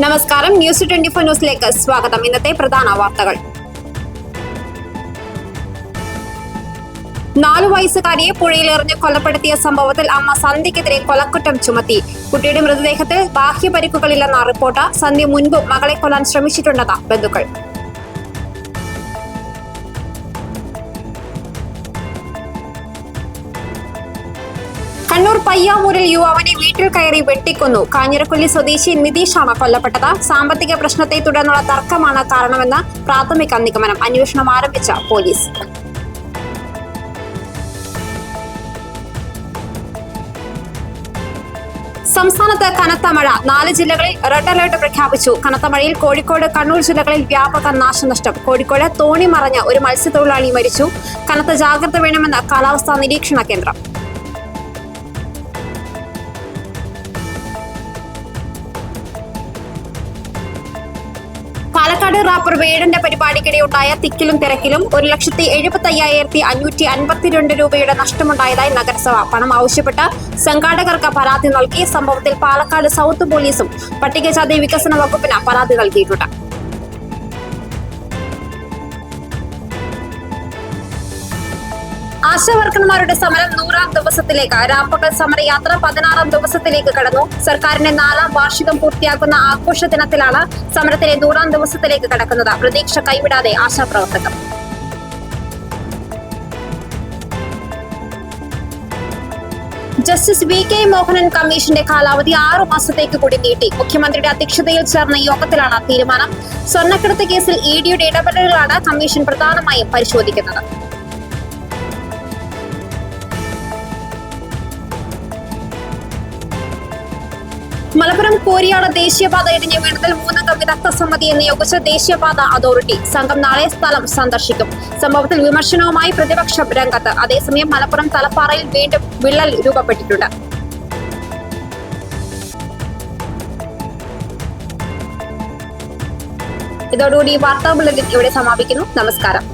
നമസ്കാരം, ന്യൂസ് 24 ന്യൂസിലേക്ക് സ്വാഗതം. ഇന്നത്തെ പ്രധാന വാർത്തകൾ. 4 വയസ്സുകാരിയെ പുഴയിലെറിഞ്ഞ് കൊലപ്പെടുത്തിയ സംഭവത്തിൽ അമ്മ സന്ധ്യക്കെതിരെ കൊലക്കുറ്റം ചുമത്തി. കുട്ടിയുടെ മൃതദേഹത്തിൽ ബാഹ്യപരിക്കുകളില്ലെന്ന റിപ്പോർട്ട്. സന്ധ്യ മുൻപ് മകളെ കൊല്ലാൻ ശ്രമിച്ചിട്ടുണ്ടെന്ന് ബന്ധുക്കൾ. കണ്ണൂർ പയ്യാവൂരിൽ യുവാവിനെ വീട്ടിൽ കയറി വെട്ടിക്കൊന്നു. കാഞ്ഞിരക്കൊല്ലി സ്വദേശി നിതീഷാണ് കൊല്ലപ്പെട്ടത്. സാമ്പത്തിക പ്രശ്നത്തെ തുടർന്നുള്ള തർക്കമാണ് കാരണമെന്ന് പ്രാഥമിക നിഗമനം. അന്വേഷണം ആരംഭിച്ച പോലീസ്. സംസ്ഥാനത്ത് കനത്ത മഴ. 4 ജില്ലകളിൽ റെഡ് അലർട്ട് പ്രഖ്യാപിച്ചു. കനത്ത മഴയിൽ കോഴിക്കോട്, കണ്ണൂർ ജില്ലകളിൽ വ്യാപക നാശനഷ്ടം. കോഴിക്കോട് തോണി മറഞ്ഞ് ഒരു മത്സ്യത്തൊഴിലാളി മരിച്ചു. കനത്ത ജാഗ്രത വേണമെന്ന് കാലാവസ്ഥാ നിരീക്ഷണ കേന്ദ്രം. പാലക്കാട് റാപ്പർ വേടന്റെ പരിപാടിക്കിടെയുണ്ടായ തിക്കിലും തിരക്കിലും 1,75,552 രൂപയുടെ നഷ്ടമുണ്ടായതായി നഗരസഭ. പണം ആവശ്യപ്പെട്ട് സംഘാടകർക്ക് പരാതി നൽകി. സംഭവത്തിൽ പാലക്കാട് സൗത്ത് പോലീസും പട്ടികജാതി വികസന വകുപ്പിന് പരാതി നൽകിയിട്ടുണ്ട്. ആശാവർക്കർമാരുടെ സമരം 100ാം ദിവസത്തിലേക്ക്. രാപ്പകൽ സമരയാത്ര 16ാം ദിവസത്തിലേക്ക് കടന്നു. സർക്കാരിന്റെ 4ാം വാർഷികം പൂർത്തിയാക്കുന്ന ആഘോഷ ദിനത്തിലാണ് സമരത്തിലെ 100ാം ദിവസത്തിലേക്ക് കടക്കുന്നത്. പ്രതീക്ഷ കൈവിടാതെ ആശാപ്രവർത്തകർ. ജസ്റ്റിസ് വി കെ മോഹനൻ കമ്മീഷന്റെ കാലാവധി 6 മാസത്തേക്ക് കൂടി നീട്ടി. മുഖ്യമന്ത്രിയുടെ അധ്യക്ഷതയിൽ ചേർന്ന യോഗത്തിലാണ് തീരുമാനം. സ്വർണ്ണക്കടത്ത് കേസിൽ ഇഡിയുടെ ഇടപെടലുകളാണ് കമ്മീഷൻ പ്രധാനമായും പരിശോധിക്കുന്നത്. മലപ്പുറം കോരിയാട് ദേശീയപാത ഇടിഞ്ഞു വീണതിൽ 3 വിദഗ്ധ സമിതിയെ നിയോഗിച്ച ദേശീയപാത അതോറിറ്റി. സംഘം നാളെ സ്ഥലം സന്ദർശിക്കും. സംഭവത്തിൽ വിമർശനവുമായി പ്രതിപക്ഷം രംഗത്ത്. അതേസമയം മലപ്പുറം തലപ്പാറയിൽ വീണ്ടും വിള്ളൽ രൂപപ്പെട്ടിട്ടുണ്ട്. ഇതോടുകൂടി വാർത്താ ബുള്ളറ്റിൻ ഇവിടെ സമാപിക്കുന്നു. നമസ്കാരം.